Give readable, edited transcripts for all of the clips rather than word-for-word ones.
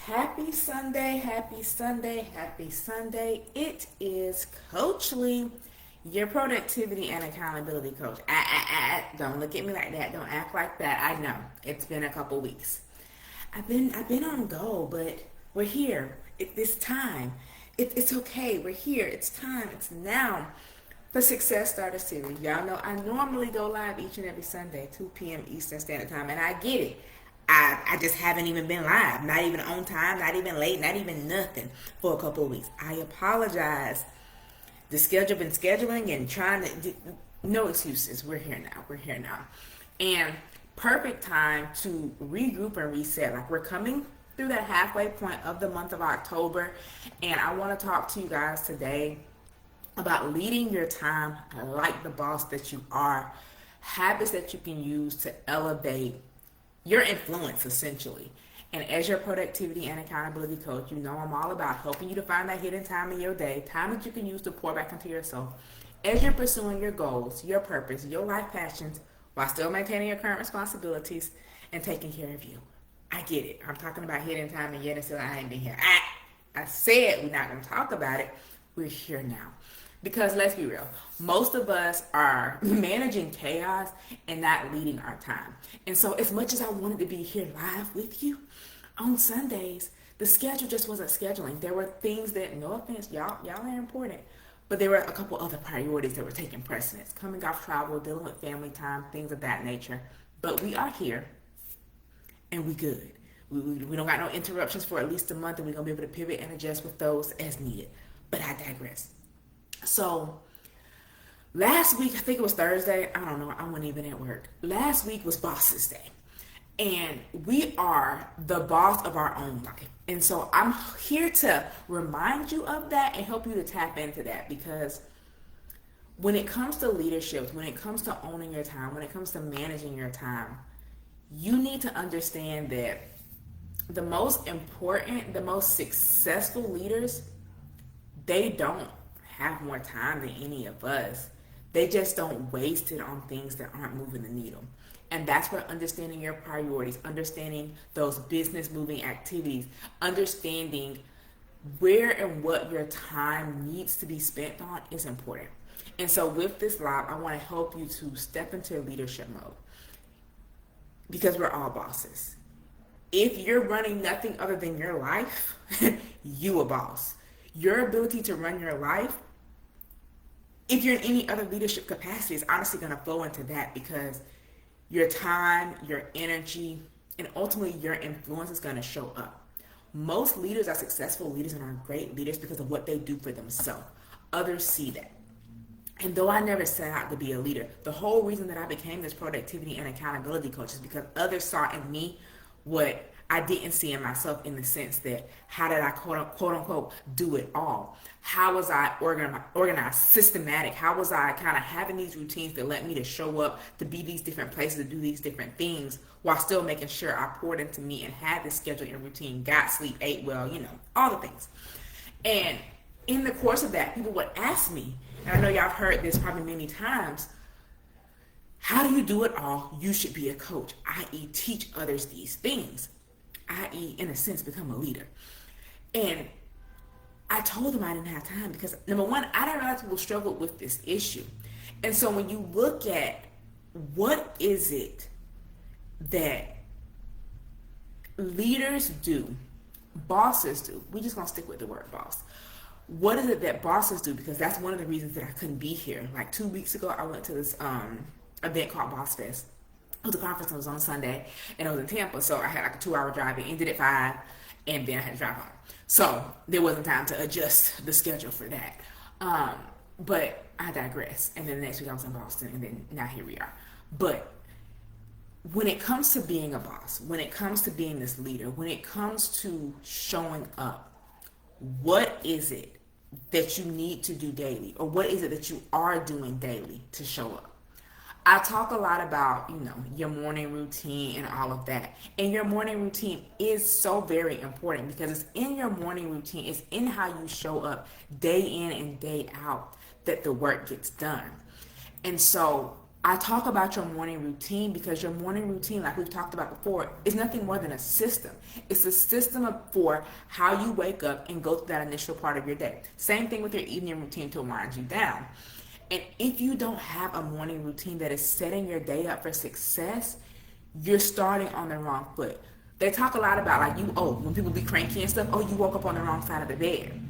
Happy Sunday, happy Sunday, happy Sunday. It is Coach Lee, your productivity and accountability coach. Don't look at me like that. Don't act like that. I know it's been a couple weeks. I've been on go, but we're here. It's time. It's okay. We're here. It's time. It's now. The Success Starter Series. Y'all know I normally go live each and every Sunday, 2 p.m. Eastern Standard Time, and I get it. I just haven't even been live, not even on time, not even late, not even nothing for a couple of weeks. I apologize. The schedule been scheduling and trying to, no excuses. We're here now. We're here now. And perfect time to regroup and reset. Like we're coming through that halfway point of the month of October, and I want to talk to you guys today about leading your time like the boss that you are, habits that you can use to elevate your influence essentially. And as your productivity and accountability coach, you know I'm all about helping you to find that hidden time in your day, time that you can use to pour back into yourself as you're pursuing your goals, your purpose, your life passions, while still maintaining your current responsibilities and taking care of you. I get it. I'm talking about hidden time and yet and still I ain't been here. I said we're not going to talk about it. We're here now. Because let's be real, most of us are managing chaos and not leading our time. And so as much as I wanted to be here live with you on Sundays, the schedule just wasn't scheduling. There were things that, no offense, y'all are important, but there were a couple other priorities that were taking precedence. Coming off travel, dealing with family time, things of that nature. But we are here and we good. We don't got no interruptions for at least a month, and we're going to be able to pivot and adjust with those as needed. But I digress. So last week, I think it was Thursday. I don't know. I wasn't even at work. Last week was Boss's Day. And we are the boss of our own life. And so I'm here to remind you of that and help you to tap into that. Because when it comes to leadership, when it comes to owning your time, when it comes to managing your time, you need to understand that the most important, the most successful leaders, they don't have more time than any of us. They just don't waste it on things that aren't moving the needle. And that's where understanding your priorities, understanding those business moving activities, understanding where and what your time needs to be spent on is important. And so with this live, I want to help you to step into leadership mode because we're all bosses. If you're running nothing other than your life, you a boss. Your ability to run your life, if you're in any other leadership capacity, is honestly going to flow into that because your time, your energy, and ultimately your influence is going to show up. Most leaders are successful leaders and are great leaders because of what they do for themselves. Others see that. And though I never set out to be a leader, the whole reason that I became this productivity and accountability coach is because others saw in me what I didn't see in myself, in the sense that how did I quote unquote do it all? How was I organized, systematic? How was I kind of having these routines that let me to show up, to be these different places, to do these different things while still making sure I poured into me and had this schedule and routine, got sleep, ate well, all the things. And in the course of that, people would ask me, and I know y'all have heard this probably many times, how do you do it all? You should be a coach, i.e. teach others these things, i.e. in a sense become a leader. And I told them I didn't have time because, number one, I didn't realize people struggled with this issue. And so when you look at what is it that leaders do, bosses do, we're just going to stick with the word boss. What is it that bosses do? Because that's one of the reasons that I couldn't be here. Like 2 weeks ago, I went to this event called Boss Fest. It was a conference that was on Sunday, and it was in Tampa, so I had like a 2-hour drive. It ended at 5, and then I had to drive home. So there wasn't time to adjust the schedule for that. But I digress. And then the next week I was in Boston, and then now here we are. But when it comes to being a boss, when it comes to being this leader, when it comes to showing up, what is it that you need to do daily? Or what is it that you are doing daily to show up? I talk a lot about, your morning routine and all of that. And your morning routine is so very important because it's in your morning routine, it's in how you show up day in and day out that the work gets done. And so I talk about your morning routine because your morning routine, like we've talked about before, is nothing more than a system. It's a system for how you wake up and go through that initial part of your day. Same thing with your evening routine to wind you down. And if you don't have a morning routine that is setting your day up for success, you're starting on the wrong foot. They talk a lot about when people be cranky and stuff, you woke up on the wrong side of the bed.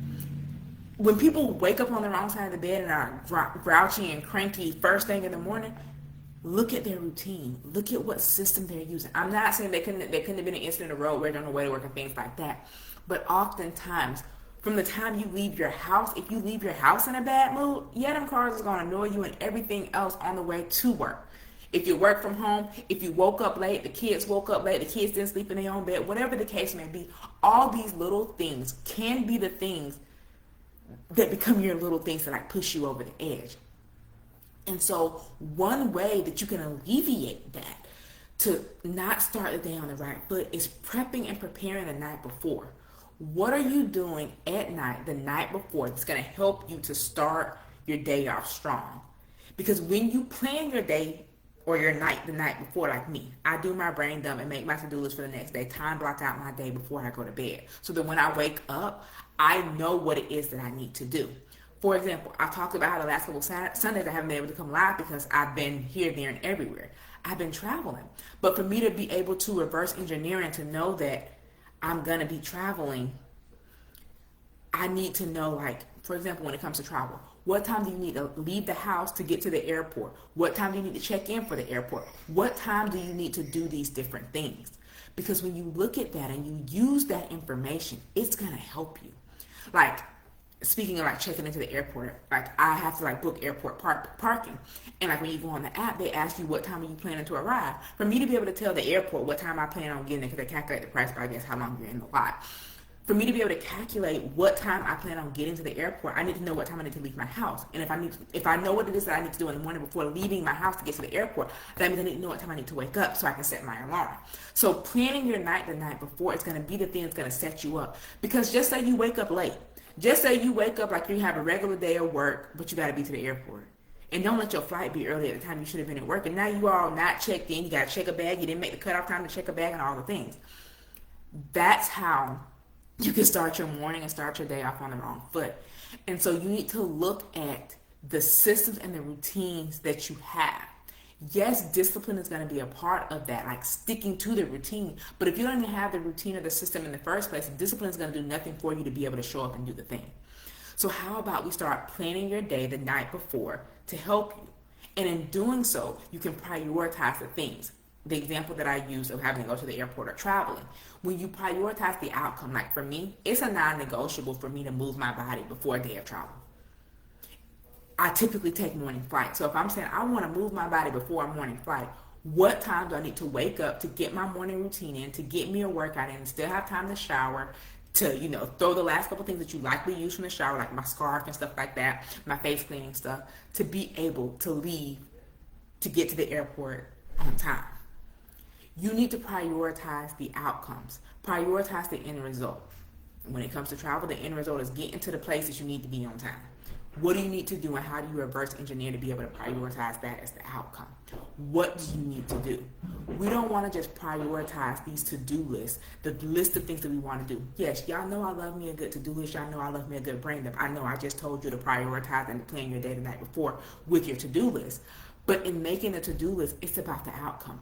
When people wake up on the wrong side of the bed and are grouchy and cranky first thing in the morning, look at their routine. Look at what system they're using. I'm not saying they couldn't have been an incident of road rage on the way to work and things like that. But oftentimes, from the time you leave your house, if you leave your house in a bad mood, them cars is going to annoy you and everything else on the way to work. If you work from home, if you woke up late, the kids woke up late, the kids didn't sleep in their own bed, whatever the case may be, all these little things can be the things that become your little things that push you over the edge. And so one way that you can alleviate that to not start the day on the right foot is prepping and preparing the night before. What are you doing at night, the night before, that's going to help you to start your day off strong? Because when you plan your day or your night the night before, like me, I do my brain dump and make my to-do list for the next day, time block out my day before I go to bed, so that when I wake up, I know what it is that I need to do. For example, I talked about how the last couple Sundays I haven't been able to come live because I've been here, there, and everywhere. I've been traveling. But for me to be able to reverse engineer and to know that I'm going to be traveling, I need to know, for example, when it comes to travel, what time do you need to leave the house to get to the airport? What time do you need to check in for the airport? What time do you need to do these different things? Because when you look at that and you use that information, it's going to help you. Speaking of checking into the airport, I have to book airport parking. And when you go on the app, they ask you what time are you planning to arrive. For me to be able to tell the airport what time I plan on getting there, because they calculate the price by, I guess, how long you're in the lot. For me to be able to calculate what time I plan on getting to the airport, I need to know what time I need to leave my house. And if I know what it is that I need to do in the morning before leaving my house to get to the airport, that means I need to know what time I need to wake up so I can set my alarm. So planning your night the night before is going to be the thing that's going to set you up. Because just say you wake up late. Just say you wake up like you have a regular day of work, but you got to be to the airport. And don't let your flight be early at the time you should have been at work. And now you all not checked in. You got to check a bag. You didn't make the cutoff time to check a bag and all the things. That's how you can start your morning and start your day off on the wrong foot. And so you need to look at the systems and the routines that you have. Yes, discipline is going to be a part of that, sticking to the routine. But if you don't even have the routine or the system in the first place, discipline is going to do nothing for you to be able to show up and do the thing. So how about we start planning your day the night before to help you? And in doing so, you can prioritize the things. The example that I use of having to go to the airport or traveling. When you prioritize the outcome, for me, it's a non-negotiable for me to move my body before a day of travel. I typically take morning flight. So if I'm saying I want to move my body before a morning flight, what time do I need to wake up to get my morning routine in, to get me a workout in, and still have time to shower, to, throw the last couple things that you likely use from the shower, like my scarf and stuff like that, my face cleaning stuff, to be able to leave to get to the airport on time. You need to prioritize the outcomes. Prioritize the end result. When it comes to travel, the end result is getting to the places you need to be on time. What do you need to do, and how do you reverse engineer to be able to prioritize that as the outcome? What do you need to do? We don't want to just prioritize these to-do lists, the list of things that we want to do. Yes, y'all know I love me a good to-do list. Y'all know I love me a good brain dump. I know I just told you to prioritize and to plan your day the night before with your to-do list. But in making a to-do list, it's about the outcome.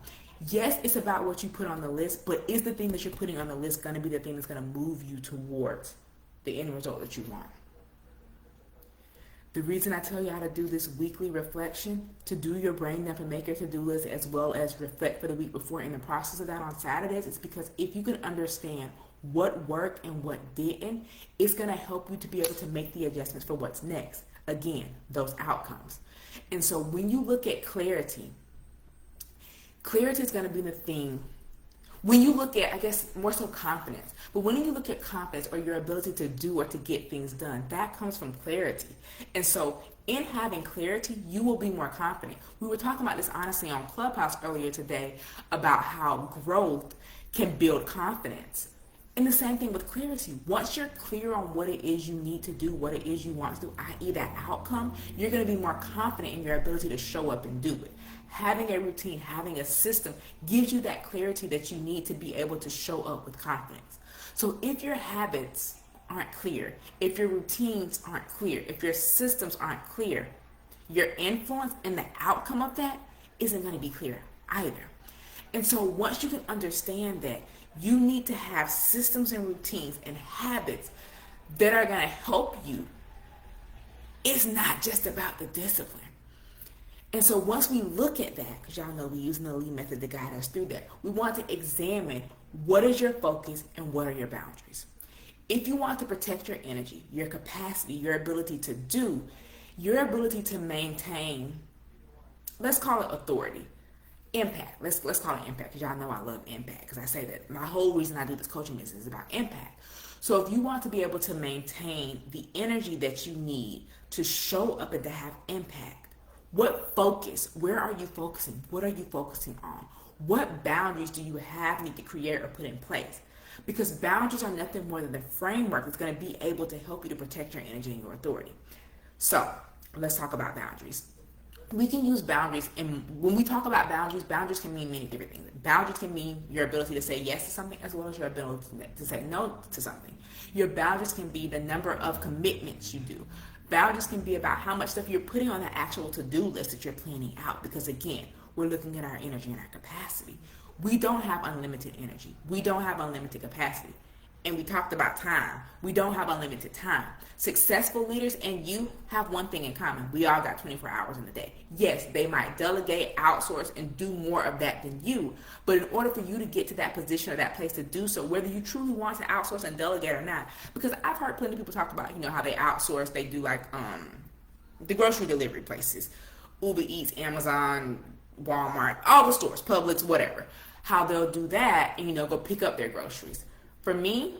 Yes, it's about what you put on the list, but is the thing that you're putting on the list going to be the thing that's going to move you towards the end result that you want? The reason I tell you how to do this weekly reflection, to do your brain dump and make your to-do list as well as reflect for the week before in the process of that on Saturdays, is because if you can understand what worked and what didn't, it's going to help you to be able to make the adjustments for what's next. Again, those outcomes. And so when you look at clarity is going to be the thing. When you look at, I guess, more so confidence, but when you look at confidence or your ability to do or to get things done, that comes from clarity. And so in having clarity, you will be more confident. We were talking about this honestly on Clubhouse earlier today about how growth can build confidence. And the same thing with clarity. Once you're clear on what it is you need to do, what it is you want to do, i.e. that outcome, you're going to be more confident in your ability to show up and do it. Having a routine, having a system gives you that clarity that you need to be able to show up with confidence. So if your habits aren't clear, if your routines aren't clear, if your systems aren't clear, your influence and the outcome of that isn't going to be clear either. And so once you can understand that, you need to have systems and routines and habits that are going to help you. It's not just about the discipline. And so once we look at that, because y'all know we're using the Lee method to guide us through that, we want to examine what is your focus and what are your boundaries. If you want to protect your energy, your capacity, your ability to do, your ability to maintain, let's call it authority, impact. Let's call it impact, because y'all know I love impact, because I say that my whole reason I do this coaching business is about impact. So if you want to be able to maintain the energy that you need to show up and to have impact, what focus, where are you focusing? What are you focusing on? What boundaries do you need to create or put in place? Because boundaries are nothing more than the framework that's going to be able to help you to protect your energy and your authority. So let's talk about boundaries. We can use boundaries, and when we talk about boundaries, boundaries can mean many different things. Boundaries can mean your ability to say yes to something as well as your ability to say no to something. Your boundaries can be the number of commitments you do. Boundaries can be about how much stuff you're putting on the actual to-do list that you're planning out, because again, we're looking at our energy and our capacity. We don't have unlimited energy. We don't have unlimited capacity. And we talked about time. We don't have unlimited time. Successful leaders and you have one thing in common. We all got 24 hours in a day. Yes, they might delegate, outsource, and do more of that than you. But in order for you to get to that position or that place to do so, whether you truly want to outsource and delegate or not, because I've heard plenty of people talk about, how they outsource, they do like the grocery delivery places, Uber Eats, Amazon, Walmart, all the stores, Publix, whatever. How they'll do that and, go pick up their groceries. For me,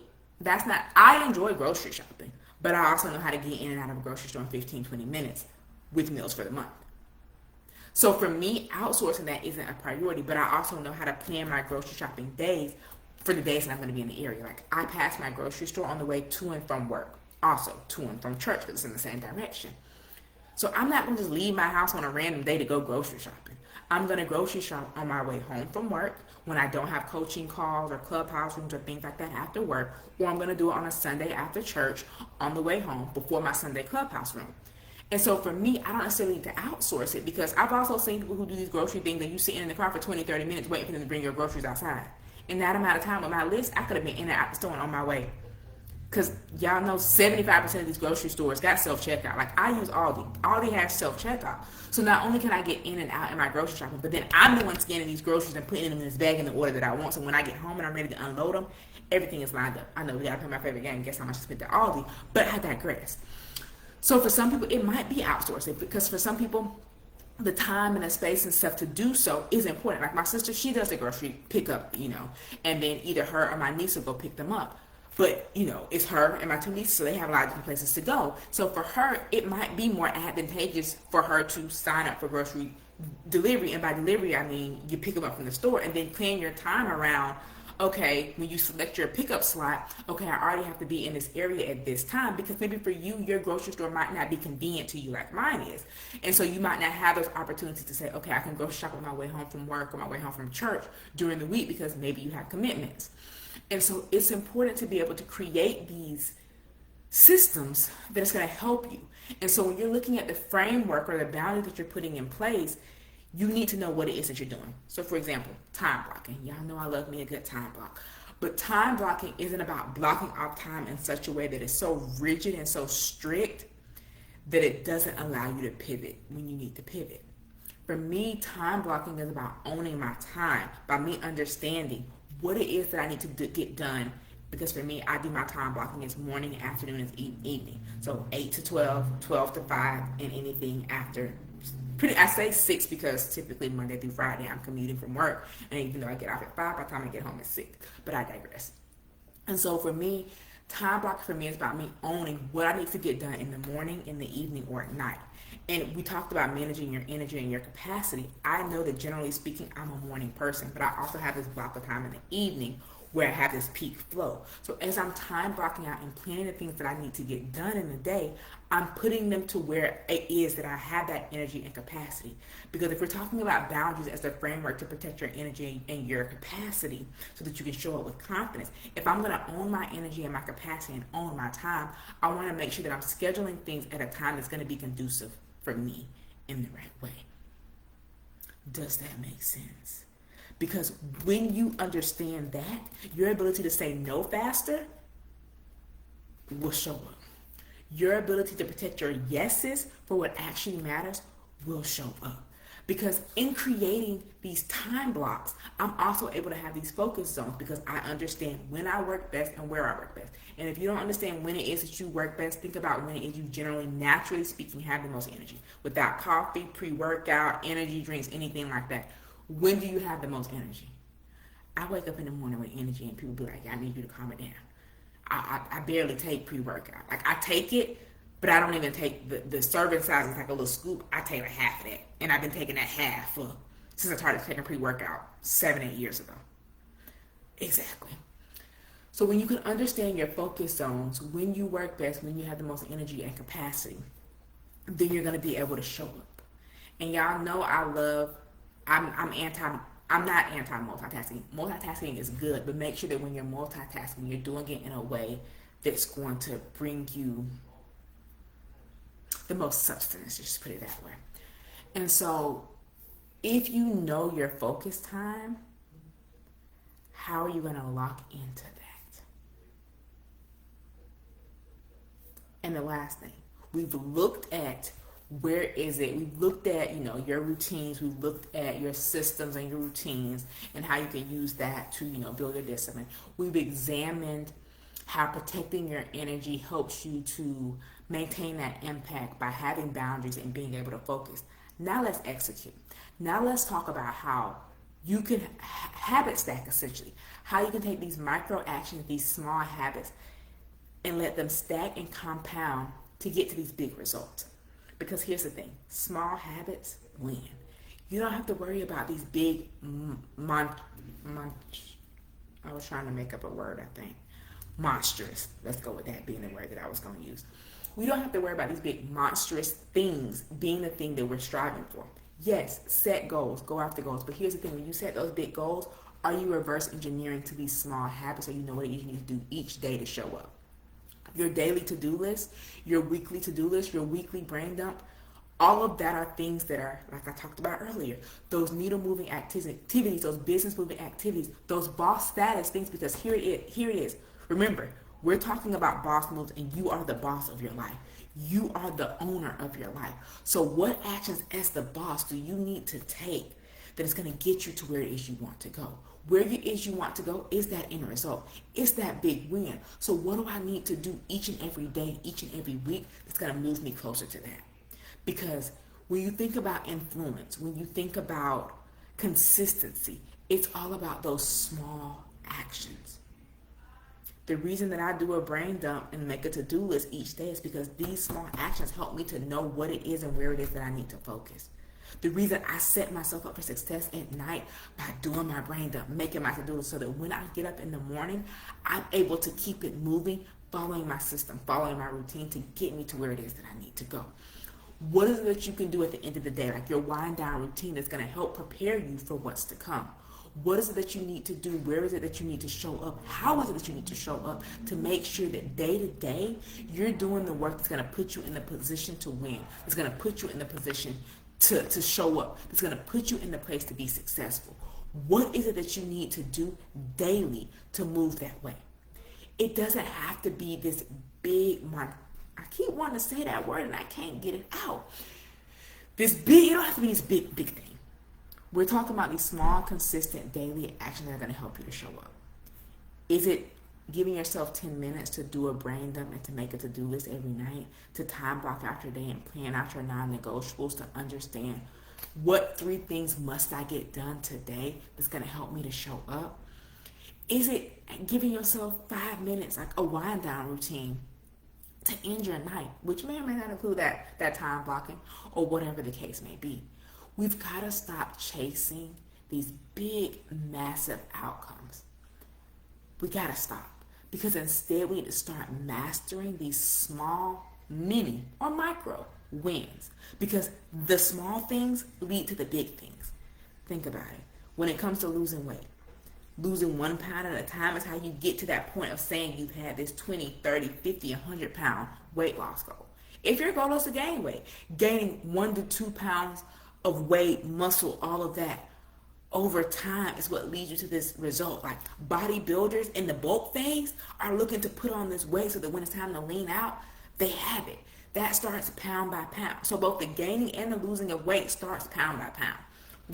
I enjoy grocery shopping, but I also know how to get in and out of a grocery store in 15, 20 minutes with meals for the month. So for me, outsourcing that isn't a priority, but I also know how to plan my grocery shopping days for the days that I'm going to be in the area. Like I pass my grocery store on the way to and from work, also to and from church because it's in the same direction. So I'm not going to just leave my house on a random day to go grocery shopping. I'm going to grocery shop on my way home from work when I don't have coaching calls or clubhouse rooms or things like that after work, or I'm going to do it on a Sunday after church on the way home before my Sunday clubhouse room. And so for me, I don't necessarily need to outsource it, because I've also seen people who do these grocery things and you sit in the car for 20, 30 minutes waiting for them to bring your groceries outside. In that amount of time with my list, I could have been in and out the store and on my way. Because y'all know 75% of these grocery stores got self-checkout. Like I use Aldi. Aldi has self-checkout. So not only can I get in and out in my grocery shopping, but then I'm the one scanning these groceries and putting them in this bag in the order that I want. So when I get home and I'm ready to unload them, everything is lined up. I know we got to play my favorite game, guess how much I spent at Aldi, but I digress. So for some people, it might be outsourcing, because for some people, the time and the space and stuff to do so is important. Like my sister, she does the grocery pickup, and then either her or my niece will go pick them up. But, it's her and my two nieces, so they have a lot of different places to go. So for her, it might be more advantageous for her to sign up for grocery delivery. And by delivery, I mean you pick them up from the store and then plan your time around, okay, when you select your pickup slot, okay, I already have to be in this area at this time, because maybe for you, your grocery store might not be convenient to you like mine is. And so you might not have those opportunities to say, okay, I can grocery shop on my way home from work or my way home from church during the week, because maybe you have commitments. And so it's important to be able to create these systems that is going to help you. And so when you're looking at the framework or the boundary that you're putting in place, you need to know what it is that you're doing. So for example, time blocking. Y'all know I love me a good time block. But time blocking isn't about blocking off time in such a way that is so rigid and so strict that it doesn't allow you to pivot when you need to pivot. For me, time blocking is about owning my time, by me understanding what it is that I need to get done. Because for me, I do my time blocking as morning, afternoon, and evening. So 8 to 12, 12 to 5, and anything after. I say 6 because typically Monday through Friday I'm commuting from work. And even though I get off at 5, by the time I get home at 6. But I digress. And so for me, time blocking for me is about me owning what I need to get done in the morning, in the evening, or at night. And we talked about managing your energy and your capacity. I know that generally speaking, I'm a morning person, but I also have this block of time in the evening where I have this peak flow. So as I'm time blocking out and planning the things that I need to get done in the day, I'm putting them to where it is that I have that energy and capacity. Because if we're talking about boundaries as the framework to protect your energy and your capacity so that you can show up with confidence, if I'm going to own my energy and my capacity and own my time, I want to make sure that I'm scheduling things at a time that's going to be conducive for me in the right way. Does that make sense? Because when you understand that, your ability to say no faster will show up. Your ability to protect your yeses for what actually matters will show up. Because in creating these time blocks, I'm also able to have these focus zones because I understand when I work best and where I work best. And if you don't understand when it is that you work best, think about when it is you generally, naturally speaking, have the most energy. Without coffee, pre-workout, energy drinks, anything like that. When do you have the most energy? I wake up in the morning with energy and people be like, I need you to calm it down. I barely take pre-workout. Like I take it, but I don't even take the serving size is like a little scoop. I take like half of that. And I've been taking that half since I started taking pre-workout 7-8 years ago. Exactly. So when you can understand your focus zones, when you work best, when you have the most energy and capacity, then you're going to be able to show up. And y'all know I'm not anti-multitasking. Multitasking is good, but make sure that when you're multitasking, you're doing it in a way that's going to bring you the most substance, just put it that way. And so if you know your focus time, how are you going to lock into that? And the last thing, we've looked at where is it? We've looked at, your routines. We've looked at your systems and your routines and how you can use that to, build your discipline. We've examined how protecting your energy helps you to maintain that impact by having boundaries and being able to focus. Now let's execute. Now let's talk about how you can habit stack, essentially. How you can take these micro actions, these small habits, and let them stack and compound to get to these big results. Because here's the thing, small habits win. You don't have to worry about these big I was trying to make up a word, I think. Monstrous. Let's go with that being the word that I was going to use. We don't have to worry about these big monstrous things being the thing that we're striving for. Yes, set goals, go after goals. But here's the thing, when you set those big goals, are you reverse engineering to these small habits so you know what it is you need to do each day to show up? Your daily to-do list, your weekly to-do list, your weekly brain dump, all of that are things that are, like I talked about earlier, those needle-moving activities, those business-moving activities, those boss status things, because here it is. Remember, we're talking about boss moves, and you are the boss of your life. You are the owner of your life. So what actions as the boss do you need to take that is going to get you to where it is you want to go? Where it is you want to go is that end result. It's that big win. So what do I need to do each and every day, each and every week that's going to move me closer to that? Because when you think about influence, when you think about consistency, it's all about those small actions. The reason that I do a brain dump and make a to-do list each day is because these small actions help me to know what it is and where it is that I need to focus. The reason I set myself up for success at night by doing my brain dump, making my to-do list, so that when I get up in the morning, I'm able to keep it moving, following my system, following my routine to get me to where it is that I need to go. What is it that you can do at the end of the day, like your wind down routine that's going to help prepare you for what's to come? What is it that you need to do? Where is it that you need to show up? How is it that you need to show up to make sure that day to day you're doing the work that's going to put you in the position to win, that's going to put you in the position to show up, that's going to put you in the place to be successful? What is it that you need to do daily to move that way? It doesn't have to be this big, I keep wanting to say that word and I can't get it out. It don't have to be this big thing. We're talking about these small, consistent, daily actions that are going to help you to show up. Is it giving yourself 10 minutes to do a brain dump and to make a to-do list every night, to time block out your day and plan out your non-negotiables, to understand what 3 things must I get done today that's going to help me to show up? Is it giving yourself 5 minutes, like a wind down routine, to end your night, which may or may not include that time blocking or whatever the case may be? We've got to stop chasing these big, massive outcomes. We gotta stop. Because instead we need to start mastering these small, mini, or micro wins. Because the small things lead to the big things. Think about it. When it comes to losing weight, losing 1 pound at a time is how you get to that point of saying you've had this 20, 30, 50, 100 pound weight loss goal. If your goal is to gain weight, gaining 1 to 2 pounds of weight, muscle, all of that over time is what leads you to this result. Like bodybuilders in the bulk phase are looking to put on this weight so that when it's time to lean out, they have it. That starts pound by pound. So both the gaining and the losing of weight starts pound by pound.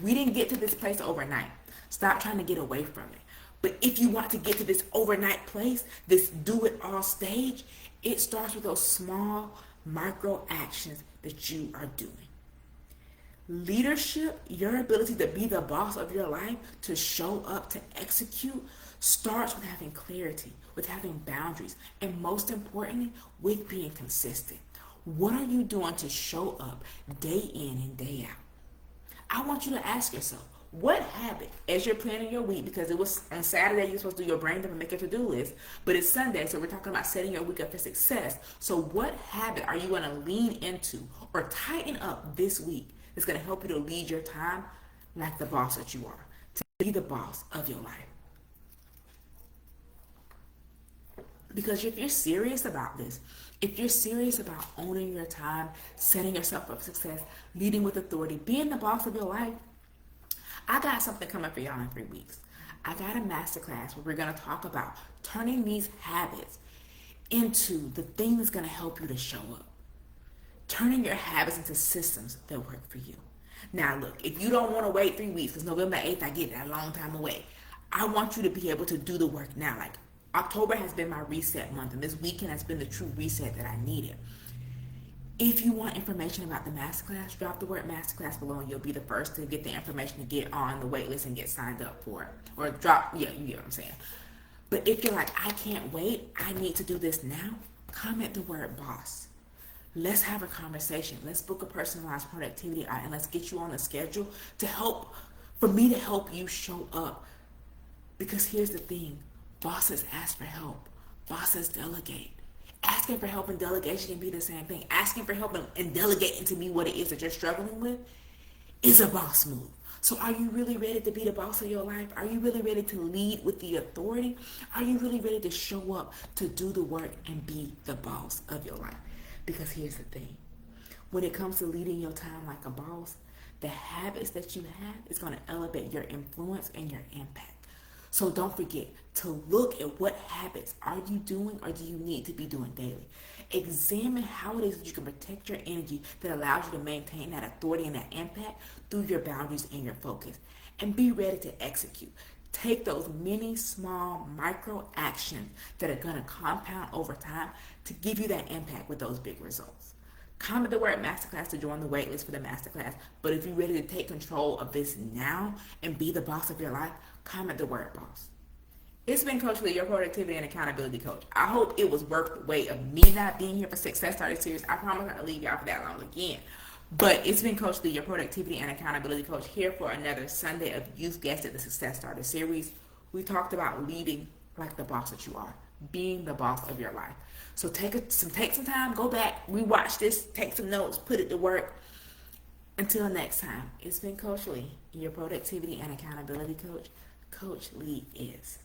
We didn't get to this place overnight. Stop trying to get away from it. But if you want to get to this overnight place, this do it all stage, it starts with those small micro actions that you are doing. Leadership, your ability to be the boss of your life, to show up, to execute, starts with having clarity, with having boundaries, and most importantly, with being consistent. What are you doing to show up day in and day out? I want you to ask yourself, what habit, as you're planning your week, because it was on Saturday you're supposed to do your brain dump and make a to-do list, but it's Sunday, so we're talking about setting your week up for success. So what habit are you going to lean into or tighten up this week that's going to help you to lead your time like the boss that you are, to be the boss of your life? Because if you're serious about this, if you're serious about owning your time, setting yourself up for success, leading with authority, being the boss of your life, I got something coming for y'all in 3 weeks. I got a masterclass where we're going to talk about turning these habits into the thing that's going to help you to show up. Turning your habits into systems that work for you. Now look, if you don't want to wait 3 weeks, because November 8th, I get that long time away. I want you to be able to do the work now. Like October has been my reset month, and this weekend has been the true reset that I needed. If you want information about the masterclass, drop the word masterclass below and you'll be the first to get the information to get on the waitlist and get signed up for it. Or drop, yeah, you get what I'm saying. But if you're like, I can't wait, I need to do this now, comment the word boss. Let's have a conversation. Let's book a personalized productivity audit and let's get you on the schedule to help, for me to help you show up. Because here's the thing, bosses ask for help. Bosses delegate. Asking for help and delegation can be the same thing. Asking for help and delegating to me what it is that you're struggling with is a boss move. So are you really ready to be the boss of your life? Are you really ready to lead with the authority? Are you really ready to show up, to do the work and be the boss of your life? Because here's the thing. When it comes to leading your time like a boss, the habits that you have is going to elevate your influence and your impact. So don't forget to look at what habits are you doing or do you need to be doing daily. Examine how it is that you can protect your energy that allows you to maintain that authority and that impact through your boundaries and your focus. And be ready to execute. Take those many, small, micro actions that are going to compound over time to give you that impact with those big results. Comment the word masterclass to join the waitlist for the masterclass. But if you're ready to take control of this now and be the boss of your life, comment the word boss. It's been Coach Lee, your productivity and accountability coach. I hope it was worth the wait of me not being here for Success Starter Series. I promise not to leave y'all for that long again. But it's been Coach Lee, your productivity and accountability coach, here for another Sunday of Youth Guest at the Success Starter Series. We talked about leading like the boss that you are, being the boss of your life. So take some time, go back, rewatch this, take some notes, put it to work. Until next time, it's been Coach Lee, your productivity and accountability coach. Coach Lee is.